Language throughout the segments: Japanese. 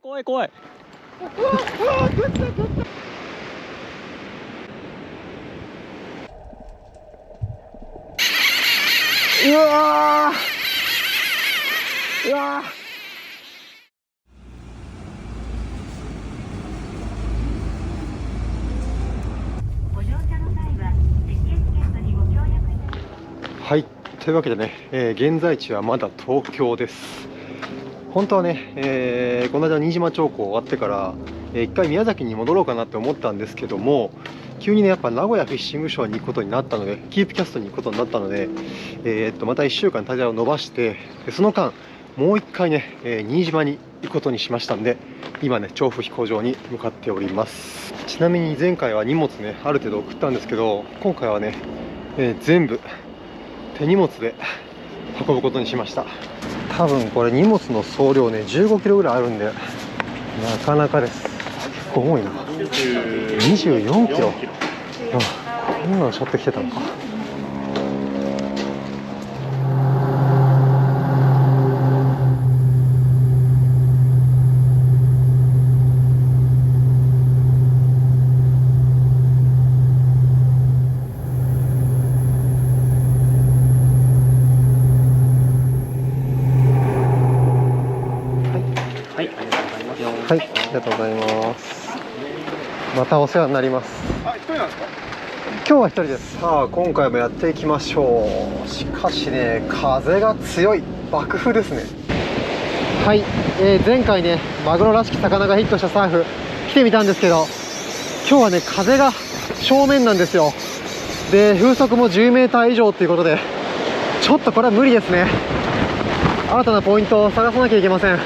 怖い怖い。うわー、うわー。はい、というわけでね、現在地はまだ東京です。本当はね、この間新島長江終わってから、一回宮崎に戻ろうかなって思ったんですけども、急にねやっぱ名古屋フィッシングショーに行くことになったので、キープキャストに行くことになったので、また1週間滞在を延ばして、その間もう1回ね、新島に行くことにしましたんで、今ね調布飛行場に向かっております。ちなみに前回は荷物ねある程度送ったんですけど、今回はね、全部手荷物で運ぶことにしました。多分これ荷物の総量ね15キロぐらいあるんで、なかなかです。結構多いな。24キロ。こんなの背負ってきてたのか。はい、ありがとうございます。はい、ありがとうございます。またお世話になります。あ、一人なんですか？今日は一人です。さあ今回もやっていきましょう。しかしね風が強い。爆風ですね。はい、前回ねマグロらしき魚がヒットしたサーフ来てみたんですけど、今日はね風が正面なんですよ。で風速も10メーター以上ということで、ちょっとこれは無理ですね。新たなポイントを探さなきゃいけません。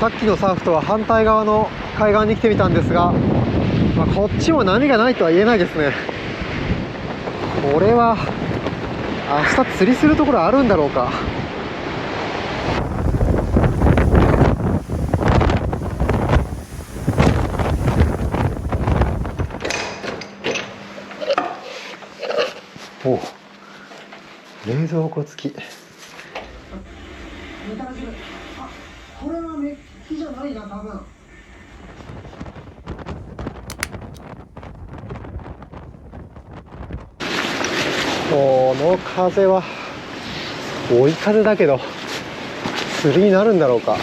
さっきのサーフとは反対側の海岸に来てみたんですが、こっちも波がないとは言えないですね。これは明日釣りするところあるんだろうか。お、冷蔵庫付き。これはメッキじゃないな、多分。この風は追い風だけど釣りになるんだろうか。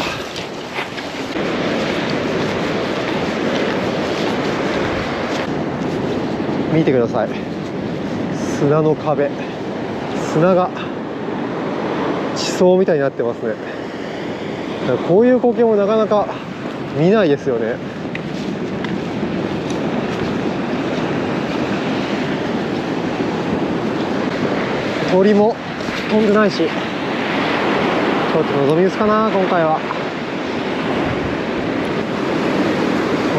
見てください、砂の壁、砂が地層みたいになってますね。こういう光景もなかなか見ないですよね。鳥も飛んでないし、ちょっと望み薄かな今回は。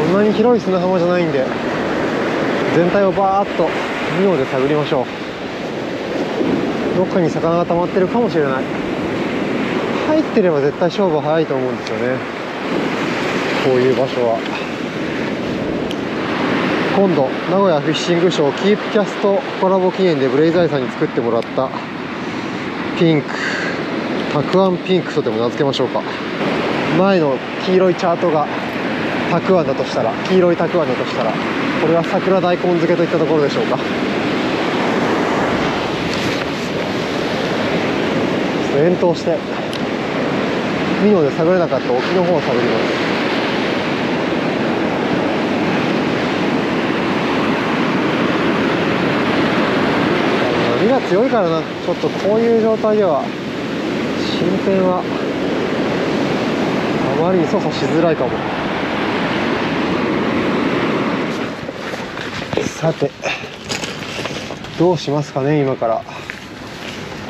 そんなに広い砂浜じゃないんで、全体をバーッとミノで探りましょう。どっかに魚が溜まってるかもしれない。入ってれば絶対勝負は早いと思うんですよね、こういう場所は。今度名古屋フィッシングショーキープキャストコラボ記念でブレイザイさんに作ってもらったピンク、たくあんピンクとでも名付けましょうか。前の黄色いチャートがたくあんだとしたら、黄色いたくあんだとしたら、これは桜大根漬けといったところでしょうか。遠投してミノで探れなかった沖の方を探ります。波が強いからな、ちょっとこういう状態では進展はあまりに操作しづらいかも。さてどうしますかね。今から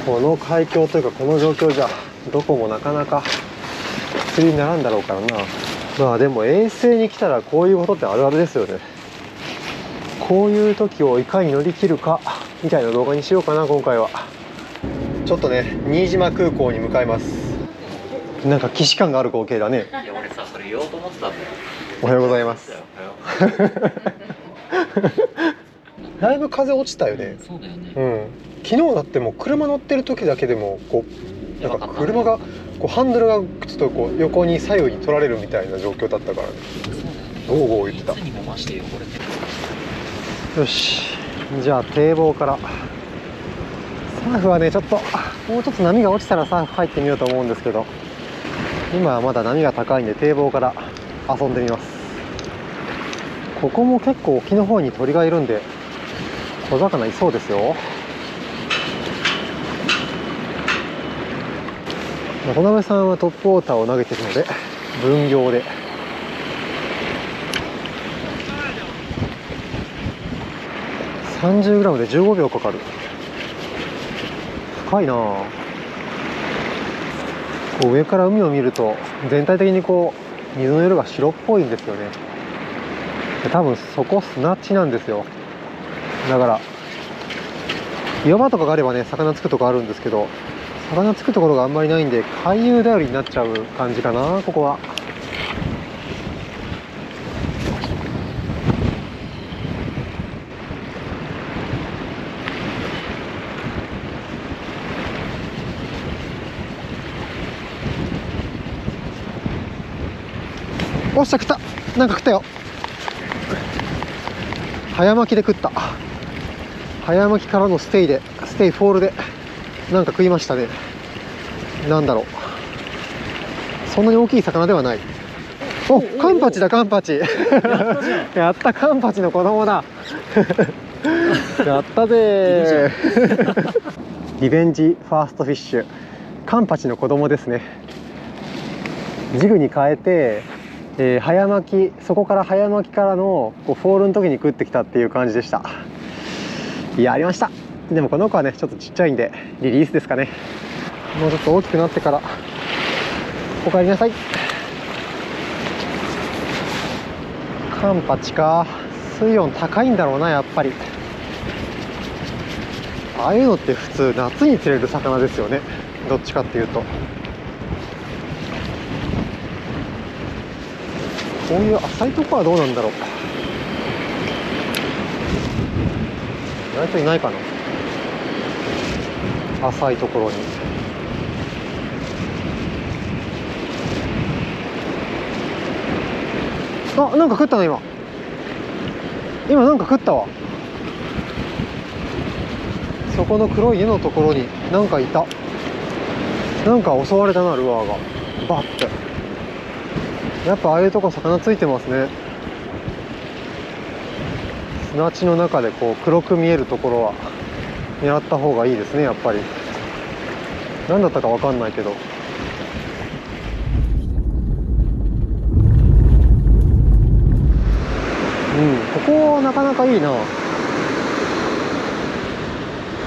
この海峡というかこの状況じゃどこもなかなか釣りにならんだろうからな。まあでも遠征に来たらこういうことってあるあるですよね。こういう時をいかに乗り切るかみたいな動画にしようかな今回は。ちょっとね新島空港に向かいます。なんか既視感がある光景だね。いや、俺さ、それ言おうと思ってたんだよ。おはようございます。おはよだいぶ風落ちたよね。そうだよね。うん。昨日だってもう車乗ってる時だけでもこうなんか車がこうハンドルがちょっとこう横に左右に取られるみたいな状況だったからね。ゴーゴー言ってた。いつにも増して汚れてる。よし、じゃあ堤防から。サーフはねちょっともうちょっと波が落ちたらサーフ入ってみようと思うんですけど、今はまだ波が高いんで堤防から遊んでみます。ここも結構沖の方に鳥がいるんで小魚いそうですよ。渡辺さんはトップウォーターを投げてるので分業で。30g で15秒かかる。深いなあ。こう上から海を見ると全体的にこう水の色が白っぽいんですよね。多分そこ砂地なんですよ。だから岩場とかがあればね魚つくとこあるんですけど、魚つくところがあんまりないんで回遊頼りになっちゃう感じかな、ここは。おっしゃ、食った。なんか食ったよ。早巻きで食った。早巻きからのステイフォールでなんか食いましたね。なんだろう、そんなに大きい魚ではない。お、カンパチだ、カンパチ。やった、カンパチの子供だ。やったぜー。リベンジファーストフィッシュ、カンパチの子供ですね。ジグに変えて、早巻き、そこから早巻きからのこうフォールの時に食ってきたっていう感じでした。やりました。でもこの子はねちょっとちっちゃいんでリリースですかね。もうちょっと大きくなってからお帰りなさい。カンパチか。水温高いんだろうな、やっぱり。ああいうのって普通夏に釣れる魚ですよね、どっちかっていうと。こういう浅いとこはどうなんだろう。意外といないかな、浅いところに。あ、なんか食ったな。今なんか食ったわ。そこの黒い絵のところになんかいた。なんか襲われたな、ルアーがバッて。やっぱああいうとこ魚ついてますね。砂地の中でこう黒く見えるところは狙った方がいいですね、やっぱり。何だったか分かんないけど。ここなかなかいいな。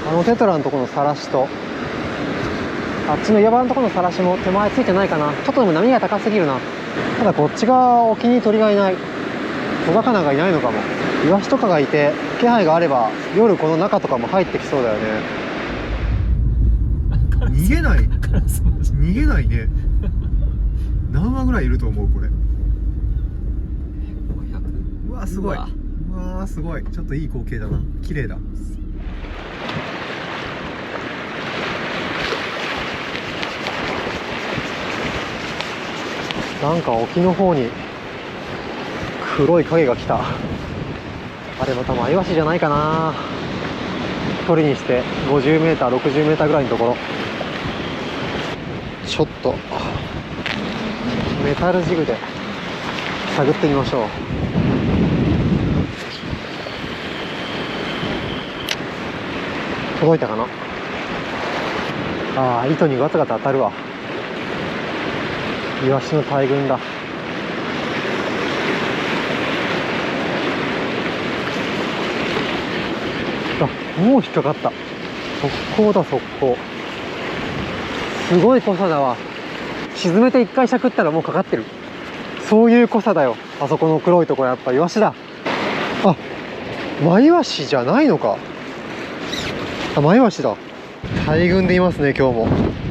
あのテトラのところのさらしとあっちの岩場のところのさらしも手前ついてないかな。ちょっとでも波が高すぎるな。ただこっち側沖に鳥がいない。小魚がいないのかも。イワシとかがいて気配があれば夜この中とかも入ってきそうだよね。逃げない。逃げないね。何羽ぐらいいると思うこれ。うわすごい。うわすごい。ちょっといい光景だな。綺麗だ。なんか沖の方に黒い影が来た。あれまたマイワシじゃないかな。距離にして50メーター60メーターぐらいのところ。ちょっとメタルジグで探ってみましょう。届いたかな。ああ、糸にガタガタ当たるわ。イワシの大群だ。あ、もう引っかかった。速攻だ、速攻。すごい濃さだわ。沈めて一回しゃくったらもうかかってる。そういう濃さだよ。あそこの黒いところやっぱイワシだ。あ、マイワシじゃないのか。あ、マイワシだ。大群でいますね、今日も。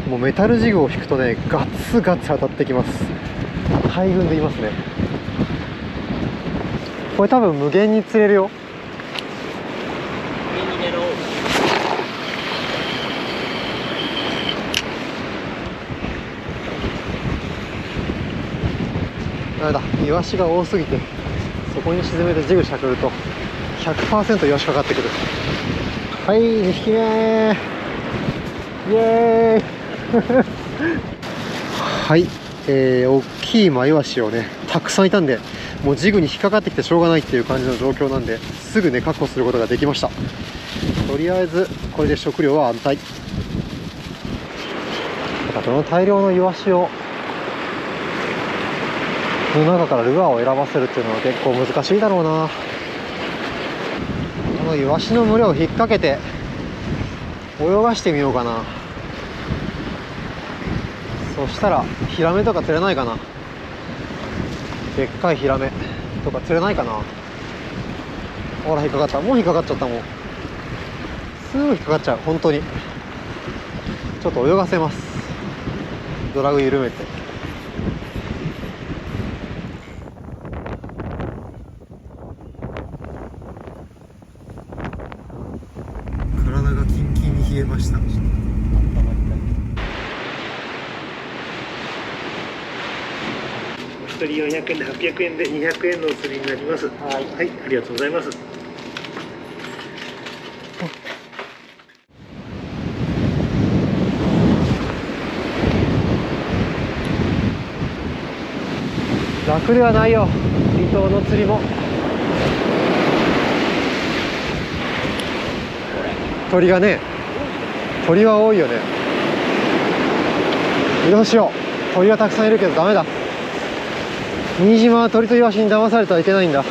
もうメタルジグを引くとね、ガツガツ当たってきます。大群でいますね。これ多分無限に釣れるよ。上に狙おう。ダメだ、イワシが多すぎてそこに沈めてジグしゃくると 100% イワシかかってくる。はい、2匹目イエーイはい、大きいマイワシをねたくさんいたんで、もうジグに引っかかってきてしょうがないっていう感じの状況なんで、すぐね確保することができました。とりあえずこれで食料は安泰。この大量のイワシをの中からルアーを選ばせるっていうのは結構難しいだろうな。このイワシの群れを引っ掛けて泳がしてみようかな。そしたらヒラメとか釣れないかな。でっかいヒラメとか釣れないかな。ほら引っかかった。もう引っかかっちゃった。もうすぐ引っかかっちゃう。本当にちょっと泳がせます。ドラグ緩めて。体がキンキンに冷えました。1人400円で800円で200円のお釣りになります。はい、はい、ありがとうございます。楽ではないよ、離島の釣りも。鳥がね、鳥は多いよね。どうしよう、鳥はたくさんいるけどダメだ。新島は鳥とイワシに騙されてはいけないんだ。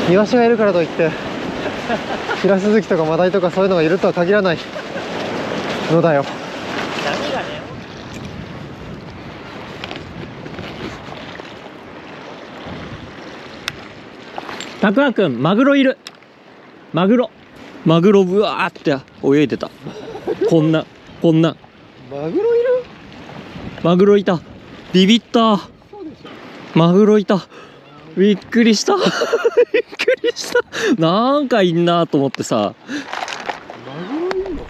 イワシがいるからといってヒラスズキとかマダイとかそういうのがいるとは限らないのだよ。波がね。たくあくん、マグロいる。マグロブワーって泳いでた。こんなマグロいる。マグロいた。ビビった。マグロいた。びっくりしたびっくりした。なんかいんなと思ってさ。マグロいるの。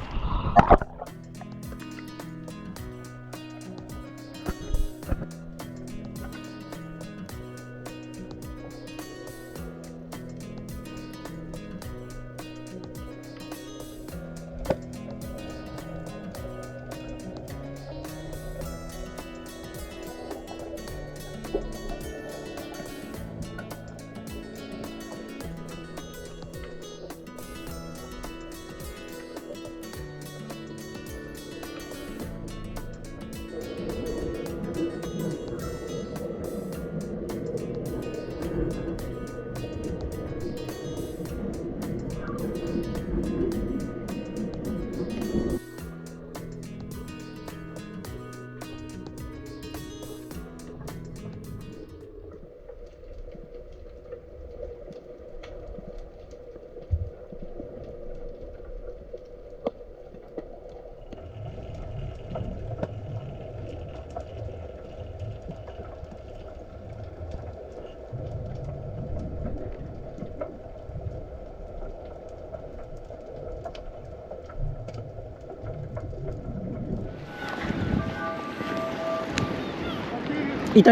いた。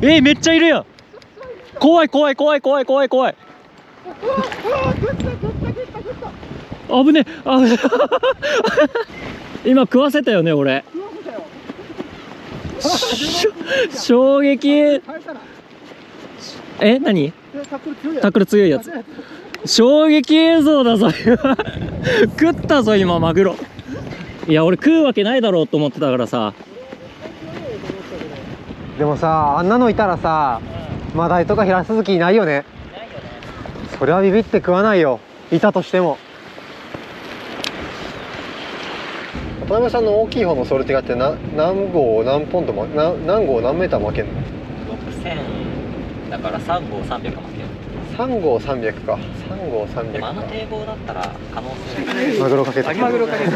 めっちゃいるやん。怖い。危ねえ。今食わせたよね、俺。衝撃。何？タックル強いやつ。衝撃映像だぞ今。食ったぞ今マグロ。いや俺食うわけないだろうと思ってたからさ。でもさ、あんなのいたらさ、マダイとかヒラスズキいないよね。それはビビって食わないよ、いたとしても。渡辺さんの大きい方のソルティガって何号何ポンド何号何メーター負けんの？6000だから3号300負ける。3号300か。3号300でも堤防だったら可能性マグロかけた。マグロかけて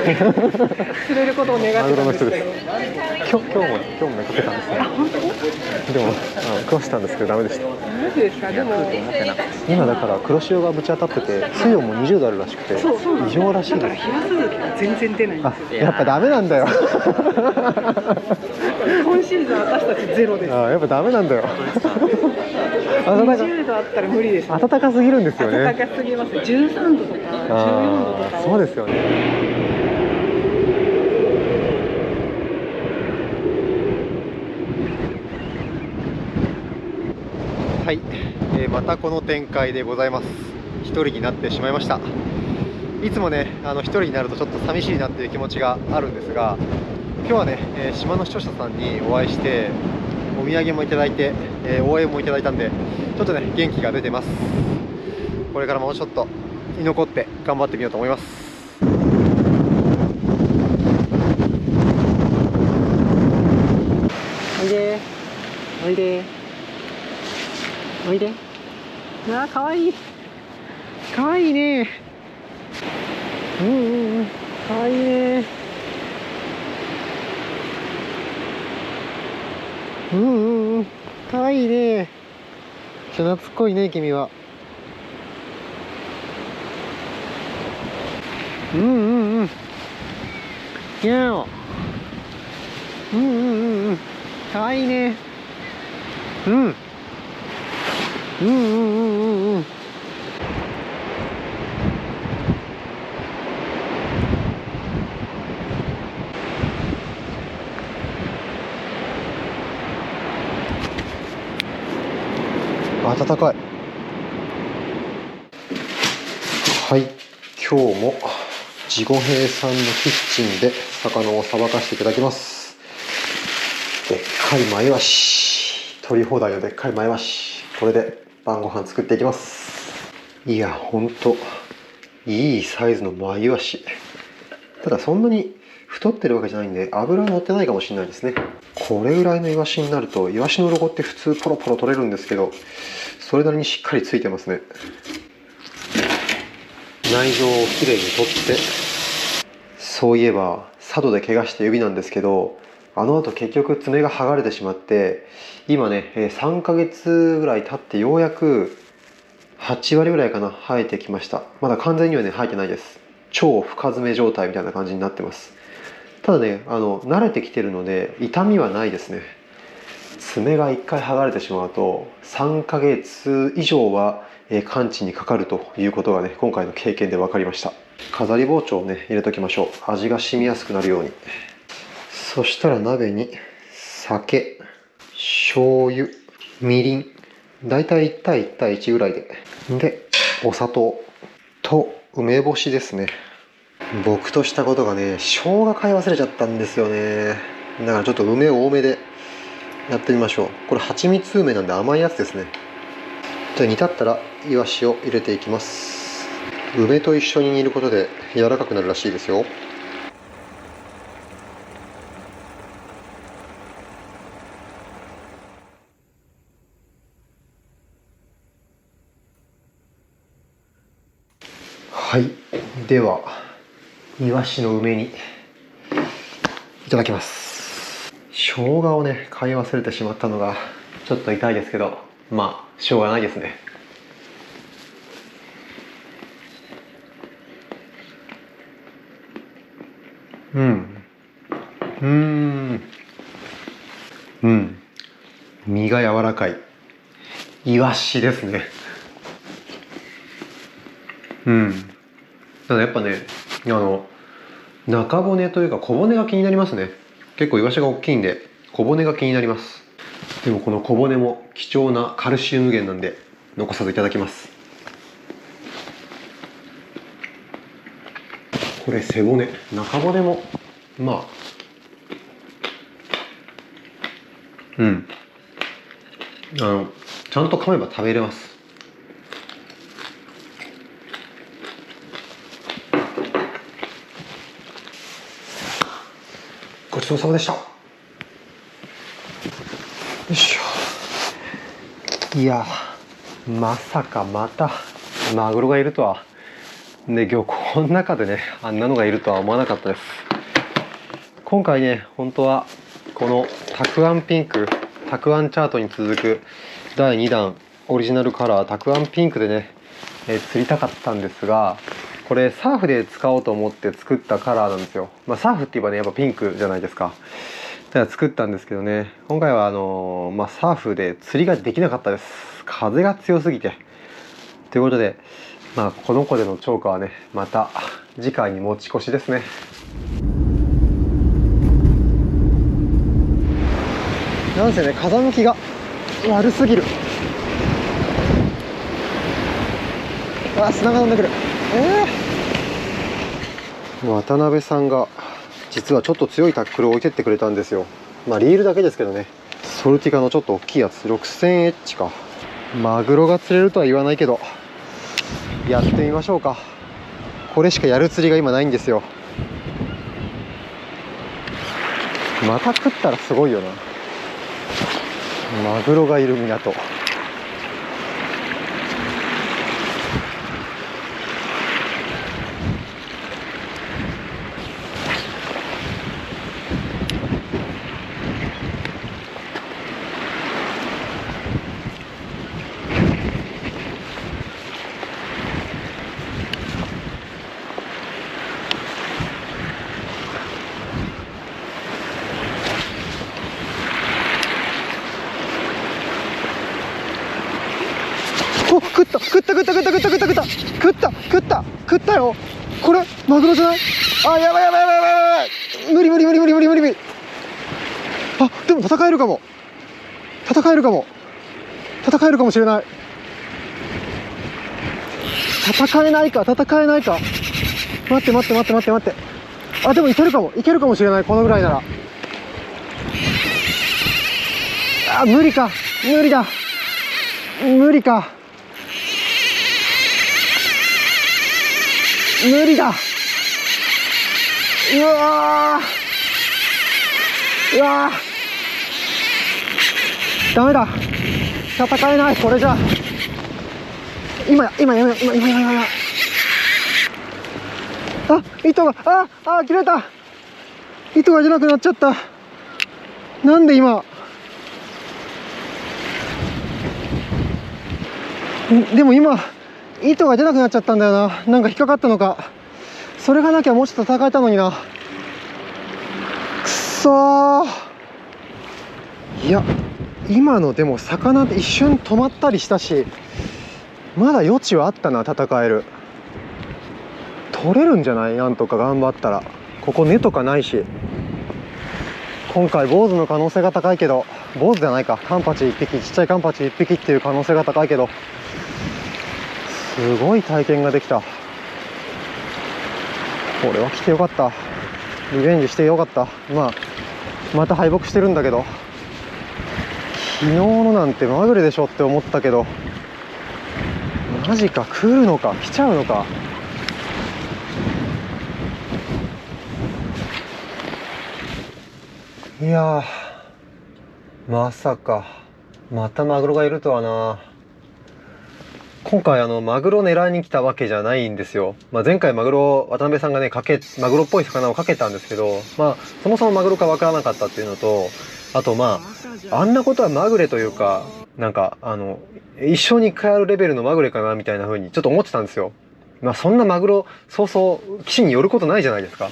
釣れることを願ってマグロの人たんですけです。ど。今日もかけたんですね。でも食わしたんですけどダメでした。マジですか。でも今だから黒潮がぶち当たってて水温も20度あるらしくて異常らしいだからです。ヒラスズキが全然出ないんですよ。やっぱダメなんだよ。ゼロです。ああ、やっぱダメなんだよ。20度あったら無理です。暖かすぎるんですよね。暖かすぎます。13度とか14度とか。そうですよね。はい、またこの展開でございます。一人になってしまいました。いつもね、一人になるとちょっと寂しいなっていう気持ちがあるんですが、今日はね、島の視聴者さんにお会いして、お土産もいただいて、応援もいただいたんで、ちょっとね、元気が出てます。これからもうちょっと居残って頑張ってみようと思います。おいで、おいで、おいで。あー、かわいい。かわいいね。うんうんうん、かわいいね。うんうんうん、かわいいね。人懐っこいね、君は。うんうんうん。にゃお。うんうんうんうん。かわいいね。うん。うんうんうんうんうん。暖かい。はい、今日もジゴヘイさんのキッチンで魚をさばかしていただきます。でっかいマイワシ、取り放題のでっかいマイワシ、これで晩ご飯作っていきます。いや、ほんといいサイズのマイワシ。ただそんなに太ってるわけじゃないんで脂乗ってないかもしれないですね。これぐらいのイワシになると、イワシの鱗って普通ポロポロ取れるんですけど、それなりにしっかりついてますね。内臓をきれいに取って、そういえば佐渡で怪我した指なんですけど、あの後結局爪が剥がれてしまって、今ね3ヶ月ぐらい経ってようやく8割ぐらいかな、生えてきました。まだ完全にはね生えてないです。超深爪状態みたいな感じになってます。ただね、慣れてきてるので痛みはないですね。爪が1回剥がれてしまうと3ヶ月以上は完治にかかるということがね、今回の経験で分かりました。飾り包丁をね入れときましょう。味が染みやすくなるように。そしたら鍋に酒、醤油、みりん、だいたい1対1対1ぐらいで、お砂糖と梅干しですね。僕としたことがね、生姜買い忘れちゃったんですよね。だからちょっと梅多めでやってみましょう。これ蜂蜜梅なんで甘いやつですね。じゃあ煮立ったらイワシを入れていきます。梅と一緒に煮ることで柔らかくなるらしいですよ。はい、ではイワシの梅煮いただきます。生姜をね買い忘れてしまったのがちょっと痛いですけど、まあしょうがないですね。身が柔らかいイワシですね。ただやっぱね、中骨というか小骨が気になりますね。結構イワシが大きいんで小骨が気になります。でもこの小骨も貴重なカルシウム源なんで残さずいただきます。これ背骨、中骨もまあちゃんと噛めば食べれます。ごちそうさまでした。よいしょ。いや、まさかまたマグロがいるとは。で、漁港の中でね、あんなのがいるとは思わなかったです。今回ね、本当はこのたくあんピンク、たくあんチャートに続く第2弾オリジナルカラーたくあんピンクでね、釣りたかったんですが、これサーフで使おうと思って作ったカラーなんですよ。サーフって言えばねやっぱピンクじゃないですか。作ったんですけどね、今回はサーフで釣りができなかったです。風が強すぎて。ということで、この子での釣果はね、また次回に持ち越しですね。なんせね、風向きが悪すぎる。砂が飛んでくる。渡辺さんが実はちょっと強いタックルを置いてってくれたんですよ。リールだけですけどね。ソルティカのちょっと大きいやつ、6000H か。マグロが釣れるとは言わないけど、やってみましょうか。これしかやる釣りが今ないんですよ。また食ったらすごいよな。マグロがいる港。食ったよ。これマグロじゃない？やばい。無理。でも戦えるかもしれない。戦えないか。待って。でもいけるかもしれない。このぐらいなら。無理だ。無理だ。うわダメだ。戦えない。これじゃ今糸が切れた。糸が出なくなっちゃった。なんで今。でも今糸が出なくなっちゃったんだよな。なんか引っかかったのか。それがなきゃもうちょっと戦えたのにな。くそー。いや今のでも魚って一瞬止まったりしたし、まだ余地はあったな。戦える。取れるんじゃない？なんとか頑張ったら。ここ根とかないし、今回坊主の可能性が高いけど、坊主じゃないか、カンパチ1匹、ちっちゃいカンパチ1匹っていう可能性が高いけど、すごい体験ができた。これは来てよかった。リベンジしてよかった。また敗北してるんだけど、昨日のなんてまぐれでしょって思ったけど、マジか。来るのか、来ちゃうのか。いやー、まさかまたマグロがいるとはな。今回マグロ狙いに来たわけじゃないんですよ。前回マグロ、渡辺さんがねマグロっぽい魚をかけたんですけど、そもそもマグロかわからなかったっていうのと、あとあんなことはまぐれというか、一生に一回あるレベルのまぐれかなみたいな風にちょっと思ってたんですよ。そんなマグロそうそう岸に寄ることないじゃないですか。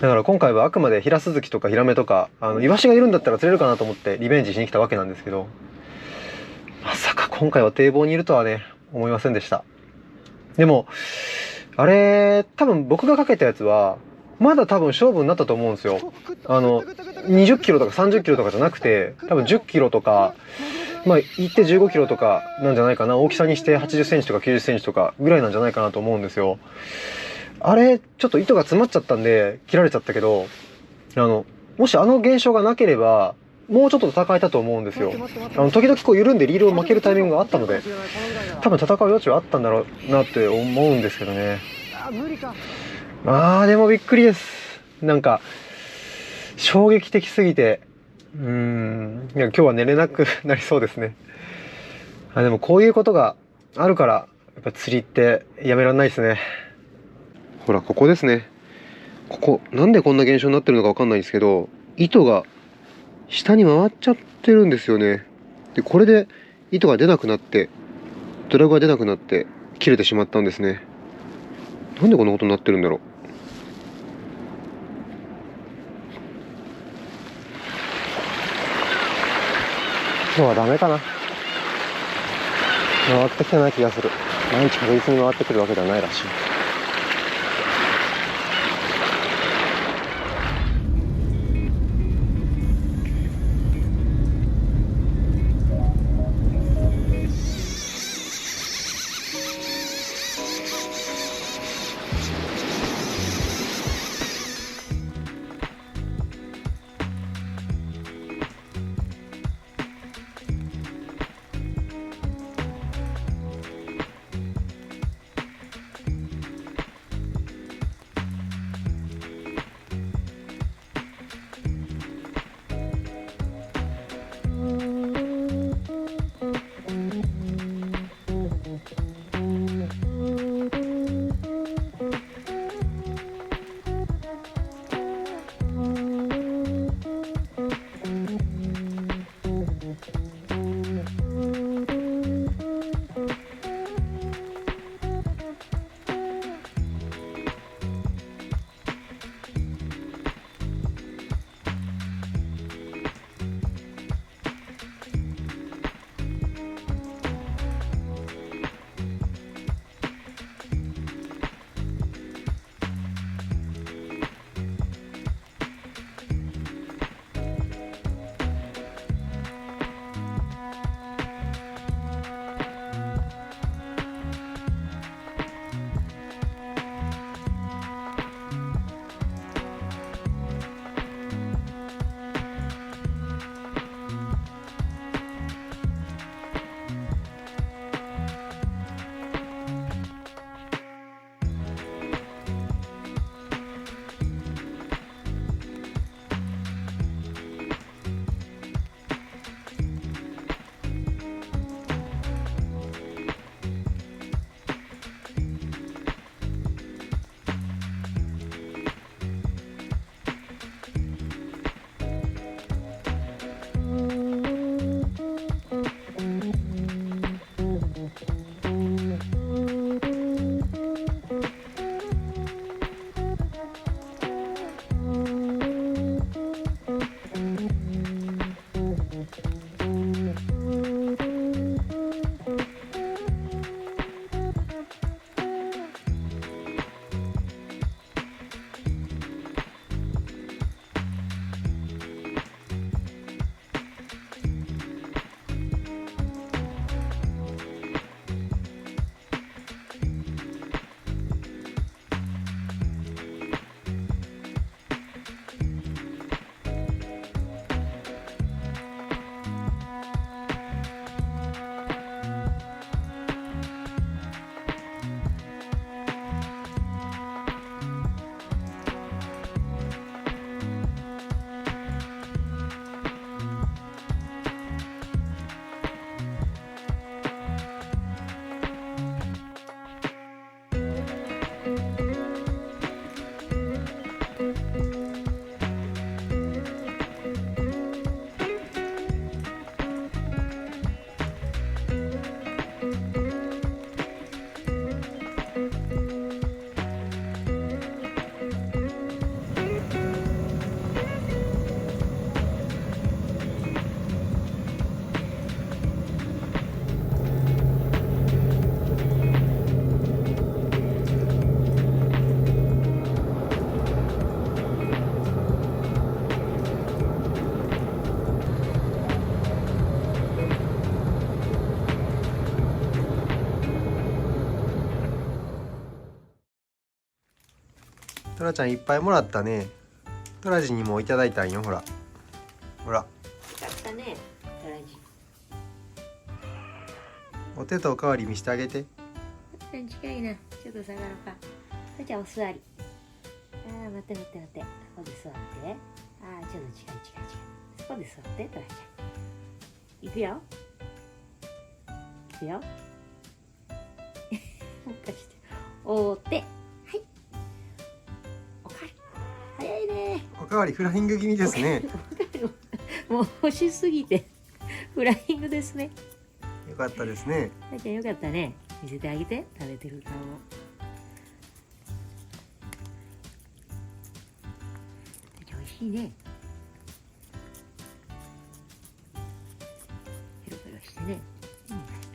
だから今回はあくまでヒラスズキとかヒラメとかイワシがいるんだったら釣れるかなと思ってリベンジしに来たわけなんですけど、まさか今回は堤防にいるとはね思いませんでした。でもあれ多分僕がかけたやつはまだ多分勝負になったと思うんですよ。20キロとか30キロとかじゃなくて、多分10キロとか行って15キロとかなんじゃないかな。大きさにして80センチとか90センチとかぐらいなんじゃないかなと思うんですよ。あれちょっと糸が詰まっちゃったんで切られちゃったけど、もし現象がなければもうちょっと戦えたと思うんですよ。時々緩んでリールを巻けるタイミングがあったので、多分戦う余地はあったんだろうなって思うんですけどね。でもびっくりです。衝撃的すぎて、いや今日は寝れなくなりそうですね。でもこういうことがあるからやっぱ釣りってやめられないですね。ほらここですね。ここなんでこんな現象になってるのかわかんないんですけど、糸が下に回っちゃってるんですよね。でこれで糸が出なくなって、ドラグが出なくなって切れてしまったんですね。なんでこんなことになってるんだろう。日はダメかな。回ってきてない気がする。毎日確実に回ってくるわけではないらしい。トラちゃんいっぱいもらったね。トラジにもいただいたんよ。ほらほら、よかったね、トラジ。お手とおかわり見してあげて。近いな。ちょっと下がろうか。トラちゃんお座り。ああ、待って待って待って。ここで座って。ああ、ちょっと近い。そこで座って、トラちゃん。いくよ。いくよ。もう一回して。おーて。早いね。おかわりフライング気味ですね。もう欲しすぎてフライングですね。よかったですね。たちゃんよかったね。見せてあげて、食べてる顔を。たちゃん美味しいね。してね、うん